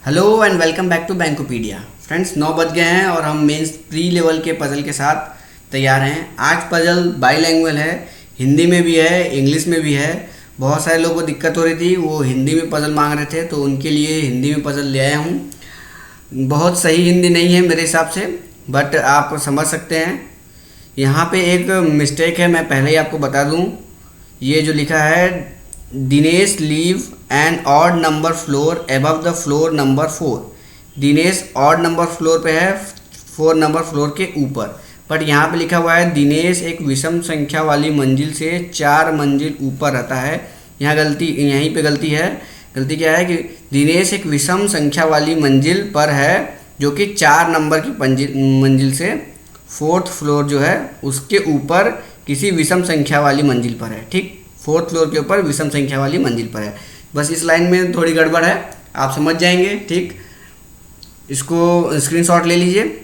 Hello and welcome back to Bankopedia. Friends 9 बज गए हैं और हम मेंस प्री लेवल के पजल के साथ तैयार हैं। आज पजल बाईलैंग्वेज है, हिंदी में भी है, इंग्लिश में भी है। बहुत सारे लोगों को दिक्कत हो रही थी, वो हिंदी में पजल मांग रहे थे, तो उनके लिए हिंदी में पजल ले आया हूँ। बहुत सही हिंदी नहीं है मेरे हिसाब से, बट आप समझ सकते हैं। यहाँ पे एक मिस्टेक है, मैं पहले ही आपको बता दूँ। ये जो लिखा है Dinesh leave an odd number floor above the floor number 4। Dinesh odd number floor पे है, 4 नंबर फ्लोर के ऊपर। बट यहाँ पे लिखा हुआ है दिनेश एक विषम संख्या वाली मंजिल से 4 मंजिल ऊपर रहता है। यहाँ गलती, यहीं पे गलती है। गलती क्या है कि दिनेश एक विषम संख्या वाली मंजिल पर है, जो कि 4 नंबर की मंजिल से 4th फ्लोर जो है उसके ऊपर किसी विषम संख्या वाली मंजिल पर है। ठीक, 4th फ्लोर के ऊपर विषम संख्या वाली मंजिल पर है। बस इस लाइन में थोड़ी गड़बड़ है, आप समझ जाएंगे। ठीक, इसको स्क्रीनशॉट ले लीजिए।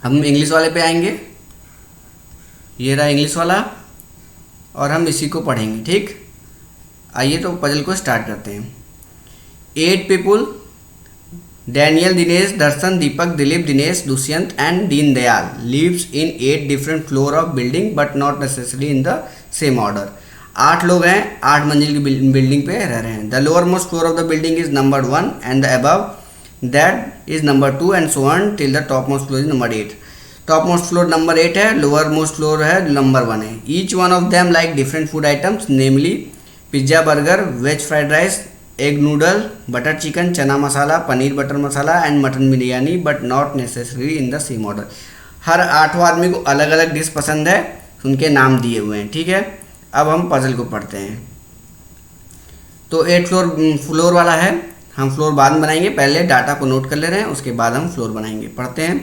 हम इंग्लिश वाले पे आएंगे। ये रहा इंग्लिश वाला और हम इसी को पढ़ेंगे। ठीक, आइए तो पजल को स्टार्ट करते हैं। 8 people, Daniel, Dinesh, Darshan, Deepak, Dilip, Dinesh, Dushyant and Deen Dayal lives in 8 different floor of building but not necessary in the same order. 8 लोग हैं, 8 मंजिल की बिल्डिंग पे रह रहे हैं। The lowermost floor of the building is number 1 and the above that is number 2 and so on till the top most floor is number 8। Top most floor number 8 है, lowermost floor है number 1 है। Each one of them like different food items, namely pizza, burger, veg fried rice, egg noodle, butter chicken, chana masala, paneer butter masala and mutton biryani but not necessary in the same order. हर 8वां आदमी को अलग अलग dish पसंद है, उनके नाम दिए हुए हैं। ठीक है, अब हम पजल को पढ़ते हैं। तो 8 फ्लोर वाला है, हम फ्लोर बाद में बनाएंगे। पहले डाटा को नोट कर ले रहे हैं, उसके बाद हम फ्लोर बनाएंगे। पढ़ते हैं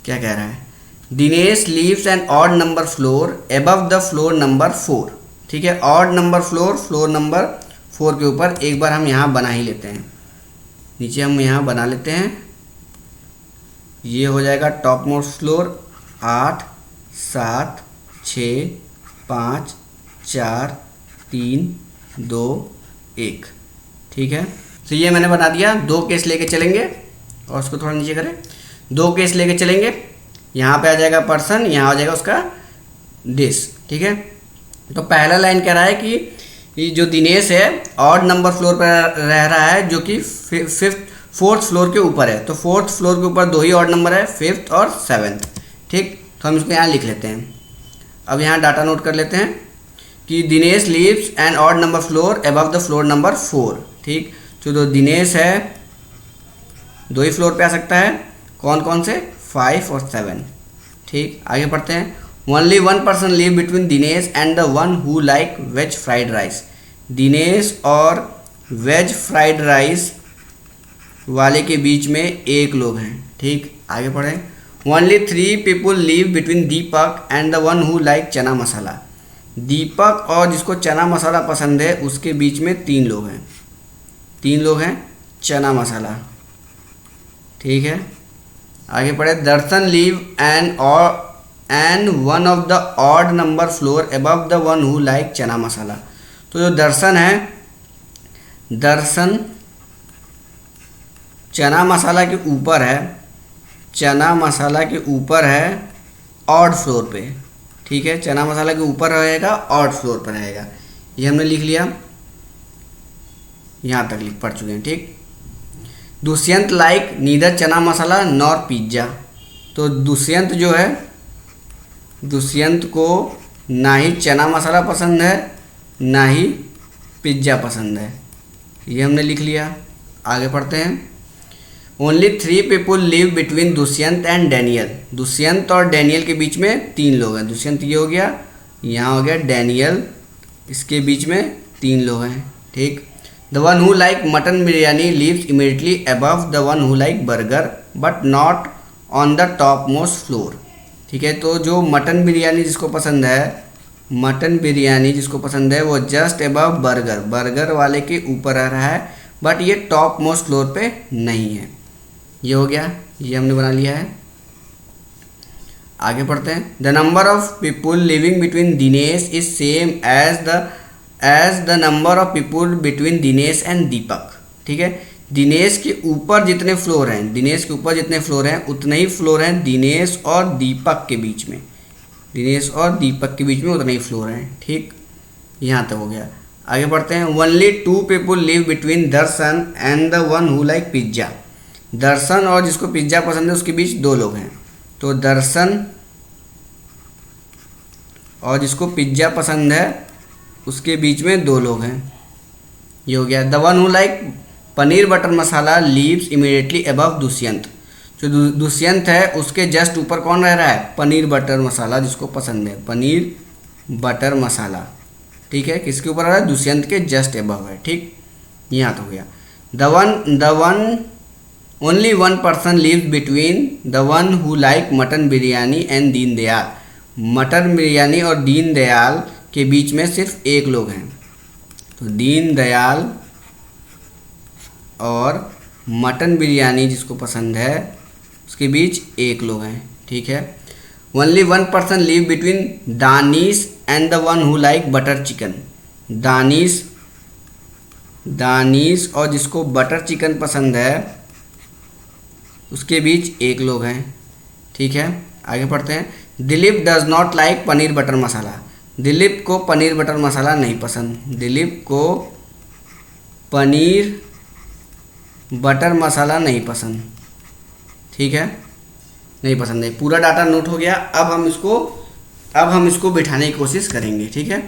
क्या कह रहा है। Dinesh leaves an odd number floor above the floor number 4। ठीक है, odd number floor, floor number 4 के ऊपर। एक बार हम यहाँ बना ही लेते हैं, नीचे हम यहाँ बना लेते हैं। ये हो जाएगा टॉप मोस्ट फ्लोर। 8 7 6 5 4 3 2 1। ठीक है, तो ये मैंने बना दिया। 2 केस लेके चलेंगे और उसको थोड़ा नीचे करें। 2 केस लेके चलेंगे, यहाँ पे आ जाएगा पर्सन, यहाँ आ जाएगा उसका डिश। ठीक है, तो पहला लाइन कह रहा है कि ये जो दिनेश है ऑड नंबर फ्लोर पर रह रहा है, जो कि 4th फ्लोर के ऊपर है। तो 4th फ्लोर के ऊपर 2 ही ऑड नंबर है, 5th और 7th। ठीक, तो हम इसको यहाँ लिख लेते हैं। अब यहाँ डाटा नोट कर लेते हैं कि Dinesh leaves an odd number floor above the floor number 4। ठीक, तो जो दिनेश है 2 ही फ्लोर पे आ सकता है। कौन कौन से? 5 और 7। ठीक, आगे पढ़ते हैं। Only 1 person live between Dinesh and the one who like veg fried rice. Dinesh और वेज फ्राइड राइस वाले के बीच में एक लोग हैं। ठीक, आगे पढ़ें। Only 3 people live between Deepak and the one who like chana मसाला। दीपक और जिसको चना मसाला पसंद है उसके बीच में 3 लोग हैं। 3 लोग हैं चना मसाला। ठीक है, आगे पढ़े। Darshan live and one of the odd number floor above the one who like chana masala. तो जो दर्शन है, दर्शन चना मसाला के ऊपर है, चना मसाला के ऊपर है ऑड फ्लोर पे। ठीक है, चना मसाला के ऊपर रहेगा, ऑड फ्लोर पर रहेगा। ये हमने लिख लिया, यहाँ तक लिख पढ़ चुके हैं। ठीक, दुष्यंत लाइक नीदर चना मसाला नॉर पिज्ज़ा। तो दुष्यंत जो है, दुष्यंत को ना ही चना मसाला पसंद है ना ही पिज्ज़ा पसंद है। ये हमने लिख लिया। आगे पढ़ते हैं। Only 3 people live between Dushyant and Daniel. Dushyant और डैनियल के बीच में 3 लोग हैं। दुष्यंत ये हो गया, यहाँ हो गया डैनियल, इसके बीच में 3 लोग हैं। ठीक, the one who like mutton biryani lives immediately above the one who like burger but not on the top most floor. ठीक है, तो जो मटन बिरयानी जिसको पसंद है, मटन बिरयानी जिसको पसंद है वो जस्ट अबव बर्गर, बर्गर वाले के ऊपर रह रहा है, बट ये टॉप मोस्ट फ्लोर पे नहीं है। ये हो गया, ये हमने बना लिया है। आगे पढ़ते हैं। The number of people living between Dinesh is same as the number of people between Dinesh and Deepak. ठीक है, दिनेश के ऊपर जितने फ्लोर हैं, दिनेश के ऊपर जितने फ्लोर हैं उतने ही फ्लोर हैं दिनेश और दीपक के बीच में, दिनेश और दीपक के बीच में उतने ही फ्लोर हैं। ठीक, यहाँ तक हो गया। आगे बढ़ते हैं। Only 2 people live between Darshan and the one who like pizza. Darshan और जिसको पिज्ज़ा पसंद है उसके बीच 2 लोग हैं। तो दर्शन और जिसको पिज्ज़ा पसंद है उसके बीच में 2 लोग हैं। ये हो गया। The one who like paneer butter masala leaves immediately above Dushyant. जो दुष्यंत है उसके जस्ट ऊपर कौन रह रहा है? पनीर बटर मसाला जिसको पसंद है, पनीर बटर मसाला। ठीक है, किसके ऊपर आ रहा है? दुष्यंत के जस्ट अबव है। ठीक, यहाँ तो हो गया। The one only one person lives between the one who like mutton biryani and Deen Dayal. Mutton biryani और दीन दयाल के बीच में सिर्फ एक लोग हैं। तो दीन दयाल और मटन बिरयानी जिसको पसंद है उसके बीच एक लोग हैं। ठीक है। Only one person live between Danish and the one who like butter chicken. Danish और जिसको बटर चिकन पसंद है उसके बीच एक लोग हैं। ठीक है, आगे पढ़ते हैं। Dilip does not like paneer butter masala. Dilip को पनीर बटर मसाला नहीं पसंद। दिलीप को पनीर बटर मसाला नहीं पसंद। ठीक है, नहीं पसंद है। पूरा डाटा नोट हो गया। अब हम इसको बिठाने की कोशिश करेंगे। ठीक है,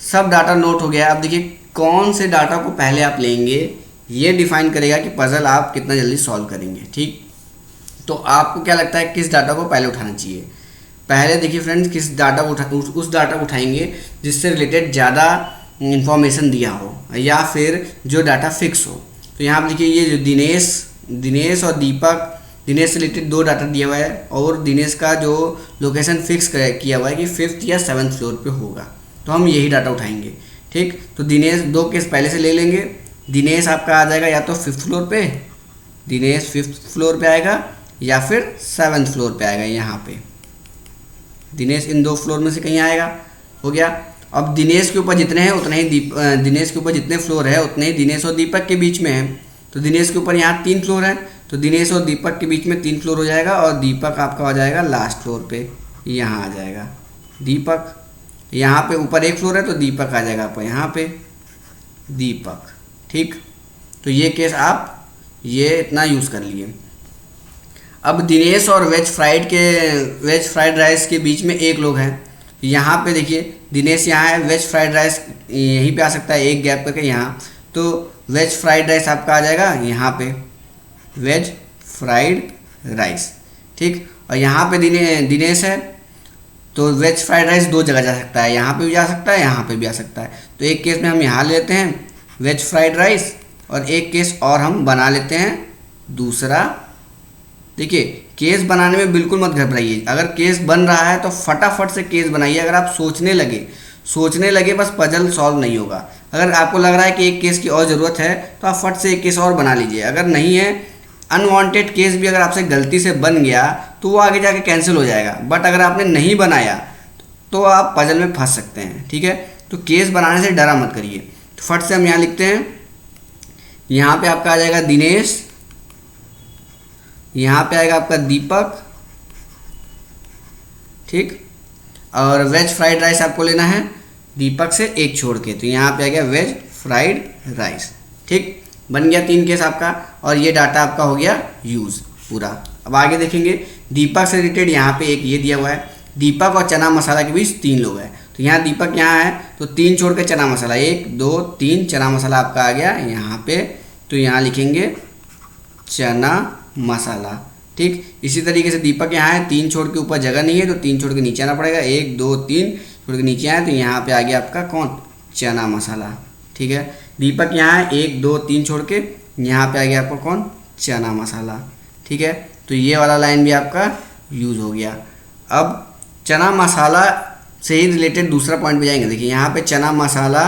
सब डाटा नोट हो गया। अब देखिए कौन से डाटा को पहले आप लेंगे ये डिफाइन करेगा कि पजल आप कितना जल्दी सॉल्व करेंगे। ठीक, तो आपको क्या लगता है किस डाटा को पहले उठाना चाहिए? पहले देखिए फ्रेंड्स, उस डाटा को उठाएंगे जिससे रिलेटेड ज़्यादा इंफॉर्मेशन दिया हो या फिर जो डाटा फिक्स हो। तो यहाँ पर देखिए ये जो दिनेश और दीपक, दिनेश से रिलेटेड 2 डाटा दिया हुआ है और दिनेश का जो लोकेशन फिक्स किया हुआ है कि 5th या 7th फ्लोर पे होगा। तो हम यही डाटा उठाएंगे। ठीक, तो दिनेश 2 केस पहले से ले लेंगे। दिनेश आपका आ जाएगा या तो 5th फ्लोर पे, दिनेश 5th फ्लोर पे आएगा या फिर 7th फ्लोर पे आएगा। यहाँ पे दिनेश इन 2 फ्लोर में से कहीं आएगा। हो गया। अब दिनेश के ऊपर जितने हैं उतने ही दिनेश के ऊपर जितने फ्लोर है उतने ही दिनेश और दीपक के बीच में है। तो दिनेश के ऊपर यहाँ 3 फ्लोर है, तो दिनेश और दीपक के बीच में 3 फ्लोर हो जाएगा और दीपक आपका हो जाएगा लास्ट फ्लोर पे, यहाँ आ जाएगा दीपक। यहाँ पे ऊपर 1 फ्लोर है तो दीपक आ जाएगा आपका यहाँ पे दीपक। ठीक, तो ये केस आप ये इतना यूज़ कर लिए। अब दिनेश और वेज फ्राइड राइस के बीच में एक लोग हैं। यहाँ पे देखिए दिनेश यहाँ है, वेज फ्राइड राइस यहीं पे आ सकता है एक गैप करके यहाँ। तो वेज फ्राइड राइस आपका आ जाएगा यहाँ पे वेज फ्राइड राइस। ठीक, और यहाँ पे दिनेश है तो वेज फ्राइड राइस 2 जगह जा सकता है, यहाँ पे भी जा सकता है, यहाँ पे भी आ सकता है। तो एक केस में हम यहाँ लेते हैं वेज फ्राइड राइस और एक केस और हम बना लेते हैं दूसरा। देखिए केस बनाने में बिल्कुल मत घबराइए। अगर केस बन रहा है तो फटाफट से केस बनाइए। अगर आप सोचने लगे बस पजल सॉल्व नहीं होगा। अगर आपको लग रहा है कि एक केस की और ज़रूरत है तो आप फट से एक केस और बना लीजिए। अगर नहीं है, अनवांटेड केस भी अगर आपसे गलती से बन गया तो वो आगे जाके कैंसिल हो जाएगा। बट अगर आपने नहीं बनाया तो आप पजल में फंस सकते हैं। ठीक है, तो केस बनाने से डरा मत करिए। तो फट से हम यहाँ लिखते हैं, यहाँ पे आपका आ जाएगा दिनेश, यहाँ पे आएगा आपका दीपक। ठीक, और वेज फ्राइड राइस आपको लेना है दीपक से एक छोड़ के, तो यहाँ पे आ गया वेज फ्राइड राइस। ठीक, बन गया 3 केस आपका और ये डाटा आपका हो गया यूज़ पूरा। अब आगे देखेंगे दीपक से रिलेटेड यहाँ पे एक ये दिया हुआ है, दीपक और चना मसाला के बीच 3 लोग हैं। तो यहाँ दीपक यहाँ है तो 3 छोड़ के चना मसाला, 1 2 3 चना मसाला आपका आ गया यहाँ पे। तो यहाँ लिखेंगे चना मसाला। ठीक, इसी तरीके से दीपक यहाँ है, 3 छोड़ के ऊपर जगह नहीं है तो 3 छोड़ के नीचे आना पड़ेगा, 1 2 3 छोड़ के नीचे आए तो यहाँ पे आ गया आपका कौन? चना मसाला। ठीक है, दीपक यहाँ है 1 2 3 छोड़ के, यहाँ पे आ गया आपका कौन? चना मसाला। ठीक है, तो ये वाला लाइन भी आपका यूज़ हो गया। अब चना मसाला से ही रिलेटेड दूसरा पॉइंट पे जाएंगे। देखिए यहाँ पे चना मसाला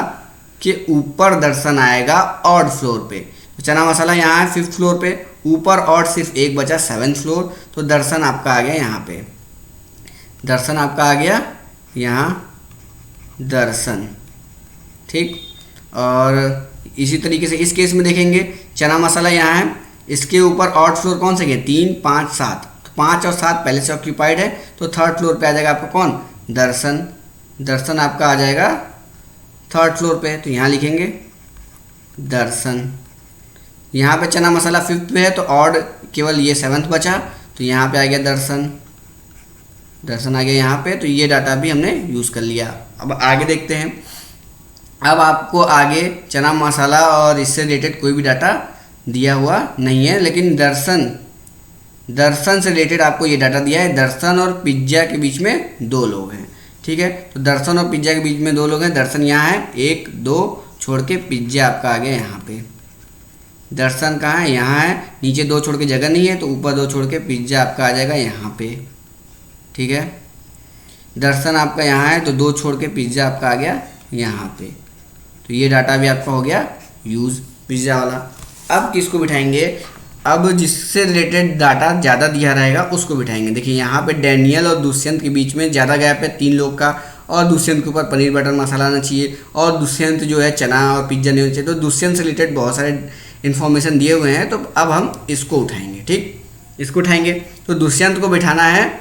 के ऊपर दर्शन आएगा ऑड फ्लोर पे। तो चना मसाला यहाँ है 5th फ्लोर पे, ऊपर ऑड सिर्फ एक बचा 7th फ्लोर। तो दर्शन आपका आ गया यहाँ पे, दर्शन आपका आ गया यहाँ दर्शन। ठीक, और इसी तरीके से इस केस में देखेंगे चना मसाला यहाँ है, इसके ऊपर ऑड फ्लोर कौन से गए 3 5 7, तो 5 और 7 पहले से ऑक्यूपाइड है, तो थर्ड फ्लोर पे आ जाएगा आपका कौन दर्शन। दर्शन आपका आ जाएगा थर्ड फ्लोर पे, तो यहाँ लिखेंगे दर्शन। यहाँ पे चना मसाला फिफ्थ पे है तो ऑड केवल ये सेवन्थ बचा, तो यहाँ पे आ गया दर्शन। दर्शन आ गया यहाँ पे, तो ये डाटा भी हमने यूज़ कर लिया। अब आगे देखते हैं। अब आपको आगे चना मसाला और इससे रिलेटेड कोई भी डाटा दिया हुआ नहीं है, लेकिन दर्शन से रिलेटेड आपको ये डाटा दिया है। दर्शन और पिज्ज़ा के बीच में 2 लोग हैं, ठीक है। तो दर्शन और पिज्ज़ा के बीच में 2 लोग हैं। दर्शन यहाँ है, 1 2 छोड़ के पिज्ज़ा आपका आ गया यहाँ पे। दर्शन कहाँ है, यहाँ है, नीचे 2 छोड़ के जगह नहीं है, तो ऊपर 2 छोड़ के पिज्ज़ा आपका आ जाएगा यहाँ पे, ठीक है। दर्शन आपका यहाँ है तो 2 छोड़ के पिज्ज़ा आपका आ गया यहाँ पे। तो ये डाटा भी आपका हो गया यूज़ पिज्ज़ा वाला। अब किसको बिठाएंगे, अब जिससे रिलेटेड डाटा ज़्यादा दिया रहेगा उसको बिठाएंगे। देखिए यहाँ पे डैनियल और दुष्यंत के बीच में ज़्यादा गैप है 3 लोग का, और दुष्यंत के ऊपर पनीर बटर मसाला आना चाहिए, और दुष्यंत जो है चना और पिज्ज़ा नहीं होना चाहिए। तो दुष्यंत से रिलेटेड बहुत सारे इन्फॉर्मेशन दिए हुए हैं, तो अब हम इसको उठाएंगे, ठीक। इसको उठाएंगे तो दुष्यंत को बिठाना है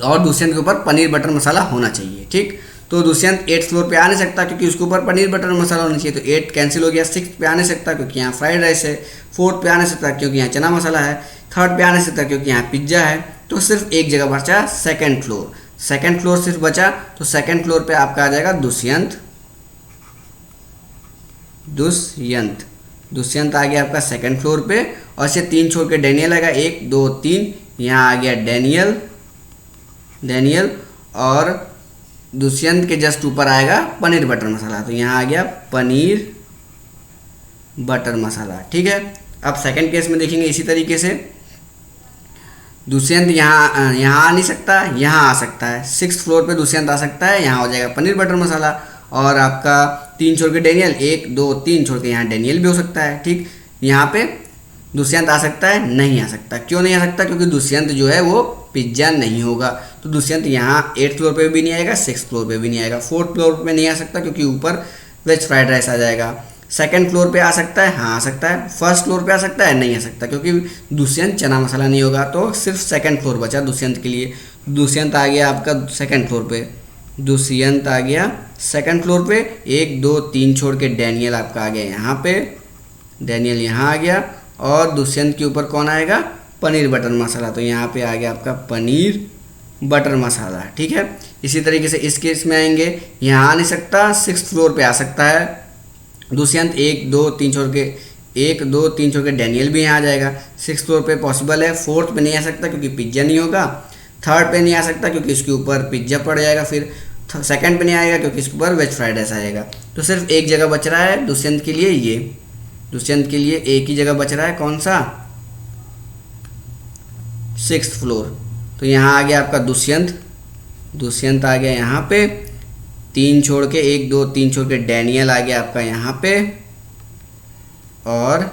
और दुष्यंत के ऊपर पनीर बटर मसाला होना चाहिए, ठीक। तो दुष्यंत 8th फ्लोर पे आ नहीं सकता क्योंकि उसके ऊपर पनीर बटर मसाला होना चाहिए, तो 8 कैंसिल हो गया। 6th पे आ नहीं सकता क्योंकि यहाँ फ्राइड राइस है। 4th पे आ नहीं सकता क्योंकि यहाँ चना मसाला है। 3rd पे आ नहीं सकता क्योंकि यहाँ पिज्ज़ा है। तो सिर्फ एक जगह बचा 2nd फ्लोर। 2nd फ्लोर सिर्फ बचा, तो 2nd फ्लोर पे आपका आ जाएगा दुष्यंत। दुष्यंत आ गया आपका 2nd फ्लोर पे, और इसे 3 छोड़ के डैनियल आएगा, 1 2 3, यहाँ आ गया डैनियल, और दुष्यंत के जस्ट ऊपर आएगा पनीर बटर मसाला, तो यहाँ आ गया पनीर बटर मसाला, ठीक है। अब सेकंड केस में देखेंगे इसी तरीके से। दुष्यंत यहाँ आ नहीं सकता, यहाँ आ सकता है। 6th फ्लोर पे दुष्यंत आ सकता है, यहाँ हो जाएगा पनीर बटर मसाला, और आपका 3 छोड़ के डैनियल, 1 2 3 छोड़ के यहाँ डैनियल भी हो सकता है, ठीक। यहाँ पे दुष्यंत आ सकता है, नहीं आ सकता। क्यों नहीं आ सकता, क्योंकि दुष्यंत जो है वो पिज्ज़ा नहीं होगा, तो दुष्यंत यहाँ 8th फ्लोर पे भी नहीं आएगा, 6th फ्लोर पे भी नहीं आएगा। 4th फ्लोर पे नहीं आ सकता क्योंकि ऊपर वेज फ्राइड राइस आ जाएगा। 2nd फ्लोर पे आ सकता है, हाँ आ सकता है। 1st फ्लोर पे आ सकता है, नहीं आ सकता क्योंकि दुष्यंत चना मसाला नहीं होगा, तो सिर्फ 2nd फ्लोर बचा दुष्यंत के लिए। दुष्यंत आ गया आपका 2nd फ्लोर पे, दुष्यंत आ गया 2nd फ्लोर पे। 1 2 3 छोड़ के डैनियल आपका आ गया यहाँ पे, डैनियल यहाँ आ गया, और दुष्यंत के ऊपर कौन आएगा, पनीर बटर मसाला, तो यहाँ पे आ गया आपका पनीर बटर मसाला, ठीक है। इसी तरीके से इस केस में आएंगे, यहाँ आ नहीं सकता, 6th फ्लोर पे आ सकता है दुष्यंत। 1 2 3 छोड़ के 1 2 3 छोड़ के डैनियल भी यहाँ आ जाएगा। 6th फ्लोर पे पॉसिबल है। 4th पे नहीं आ सकता क्योंकि पिज्ज़ा नहीं होगा। 3rd पे नहीं आ सकता क्योंकि इसके ऊपर पिज्ज़ा पड़ जाएगा। फिर 2nd पे नहीं आएगा क्योंकि इसके ऊपर वेज फ्राइड राइस आएगा। तो सिर्फ एक जगह बच रहा है दुष्यंत के लिए, ये दुष्यंत के लिए एक ही जगह बच रहा है, कौन सा, 6th फ्लोर। तो यहाँ आ गया आपका दुष्यंत आ गया यहाँ पे। 3 छोड़ के 1 2 3 छोड़ के डैनियल आ गया आपका यहाँ पे, और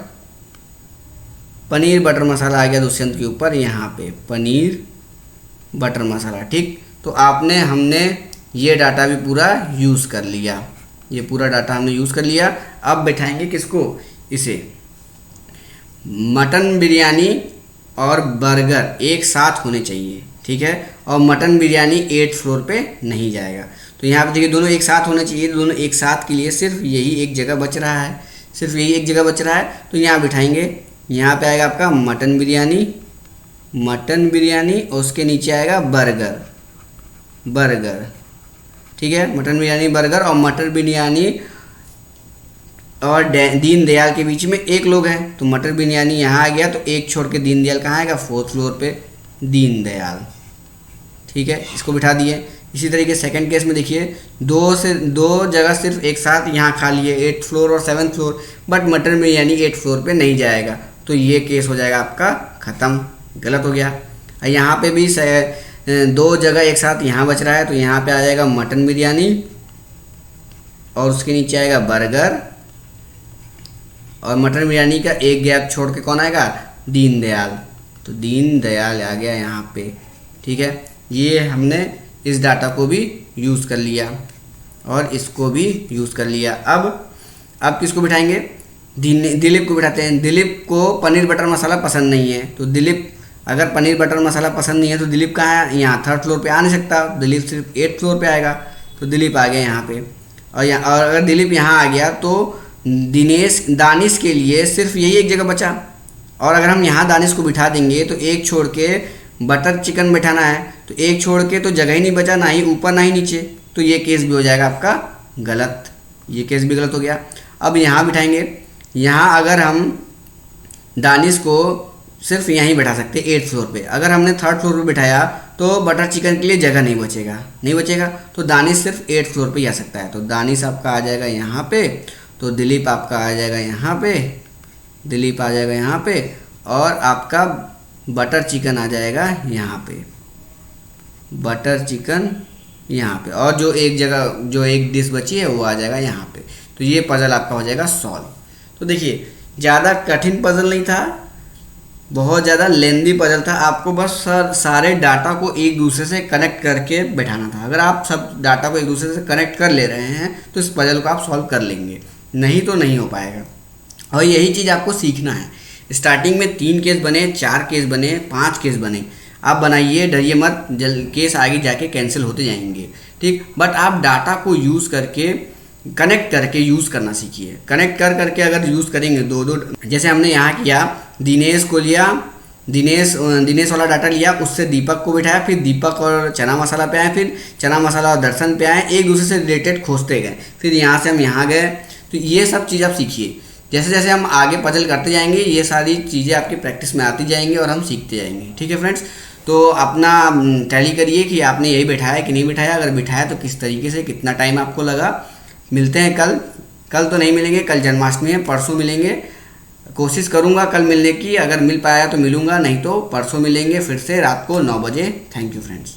पनीर बटर मसाला आ गया दुष्यंत के ऊपर यहाँ पे, पनीर बटर मसाला, ठीक। तो हमने ये डाटा भी पूरा यूज़ कर लिया, ये पूरा डाटा हमने यूज़ कर लिया। अब बैठाएंगे किसको, इसे। मटन बिरयानी और बर्गर एक साथ होने चाहिए, ठीक है, और मटन बिरयानी 8th फ्लोर पे नहीं जाएगा। तो यहाँ पे देखिए दोनों एक साथ होने चाहिए, दोनों एक साथ के लिए सिर्फ यही एक जगह बच रहा है, सिर्फ यही एक जगह बच रहा है। तो यहाँ बिठाएंगे, यहाँ पे आएगा आपका मटन बिरयानी, और उसके नीचे आएगा बर्गर, ठीक है। मटन बिरयानी बर्गर, और मटन बिरयानी और दीन दयाल के बीच में 1 लोग है, तो मटन बिरयानी यहाँ आ गया, तो 1 छोड़ के दीन दयाल कहाँ आएगा, 4th फ्लोर पे दीन दयाल, ठीक है। इसको बिठा दिए। इसी तरीके सेकंड केस में देखिए, 2 जगह सिर्फ एक साथ यहाँ खाली है, 8th फ्लोर और 7th floor, but mutton biryani 8th floor पे नहीं जाएगा, तो ये केस हो जाएगा आपका ख़त्म, गलत हो गया। यहाँ पे भी 2 जगह एक साथ यहाँ बच रहा है, तो यहाँ पे आ जाएगा मटन बिरयानी, और उसके नीचे आएगा बर्गर, और मटन बिरयानी का एक गैप छोड़ के कौन आएगा, दीन दयाल, तो दीन दयाल आ गया यहाँ पे, ठीक है। ये हमने इस डाटा को भी यूज़ कर लिया और इसको भी यूज़ कर लिया। अब किसको बिठाएंगे? दिलीप को बिठाते हैं। दिलीप को पनीर बटर मसाला पसंद नहीं है, तो दिलीप अगर पनीर बटर मसाला पसंद नहीं है तो दिलीप कहाँ है? यहाँ 3rd फ्लोर पे आ नहीं सकता, दिलीप सिर्फ 8th फ्लोर पे आएगा, तो दिलीप आ गया यहाँ पे। और अगर दिलीप यहाँ आ गया तो दानिश के लिए सिर्फ यही एक जगह बचा। और अगर हम यहाँ दानिश को बिठा देंगे तो एक छोड़ के बटर चिकन बिठाना है, तो एक छोड़ के तो जगह ही नहीं बचा, ना ही ऊपर ना ही नीचे, तो ये केस भी हो जाएगा आपका गलत, ये केस भी गलत हो गया। अब यहाँ बिठाएंगे, यहाँ अगर हम दानिश को सिर्फ यहीं बैठा सकते 8th फ्लोर पे। अगर हमने 3rd फ्लोर पे बिठाया तो बटर चिकन के लिए जगह नहीं बचेगा, तो दानिश सिर्फ 8th फ्लोर पे ही आ सकता है। तो दानिश आपका आ जाएगा यहाँ पे, तो दिलीप आपका आ जाएगा यहाँ पे, दिलीप आ जाएगा यहाँ पे, और आपका बटर चिकन आ जाएगा यहाँ पे, बटर चिकन यहाँ पे, और जो एक डिश बची है वो आ जाएगा यहाँ पे। तो ये पजल आपका हो जाएगा सॉल्व। तो देखिए ज़्यादा कठिन पजल नहीं था, बहुत ज़्यादा लेंदी पजल था, आपको बस सारे डाटा को एक दूसरे से कनेक्ट करके बैठाना था। अगर आप सब डाटा को एक दूसरे से कनेक्ट कर ले रहे हैं तो इस पजल को आप सॉल्व कर लेंगे, नहीं तो नहीं हो पाएगा। और यही चीज़ आपको सीखना है। स्टार्टिंग में 3 केस बने, 4 केस बने, 5 केस बने, आप बनाइए, डरिए मत, केस आगे जाके कैंसिल होते जाएंगे, ठीक। बट आप डाटा को यूज़ करके कनेक्ट करके यूज़ करना सीखिए। कनेक्ट करके अगर यूज़ करेंगे दो जैसे हमने यहाँ किया, दिनेश को लिया, दिनेश वाला डाटा लिया, उससे दीपक को बिठाया, फिर दीपक और चना मसाला पे आए, फिर चना मसाला और दर्शन पे आए, एक दूसरे से रिलेटेड खोजते गए, फिर यहाँ से हम यहाँ गए। तो ये सब चीज़ आप सीखिए। जैसे जैसे हम आगे पजल करते जाएंगे ये सारी चीज़ें आपकी प्रैक्टिस में आती जाएंगी और हम सीखते जाएंगे, ठीक है फ्रेंड्स। तो अपना टैली करिए कि आपने यही बिठाया कि नहीं बिठाया, अगर बिठाया तो किस तरीके से, कितना टाइम आपको लगा। मिलते हैं कल तो नहीं मिलेंगे, कल जन्माष्टमी है, परसों मिलेंगे। कोशिश करूँगा कल मिलने की, अगर मिल पाया तो मिलूँगा, नहीं तो परसों मिलेंगे फिर से रात को 9 बजे। Thank you friends.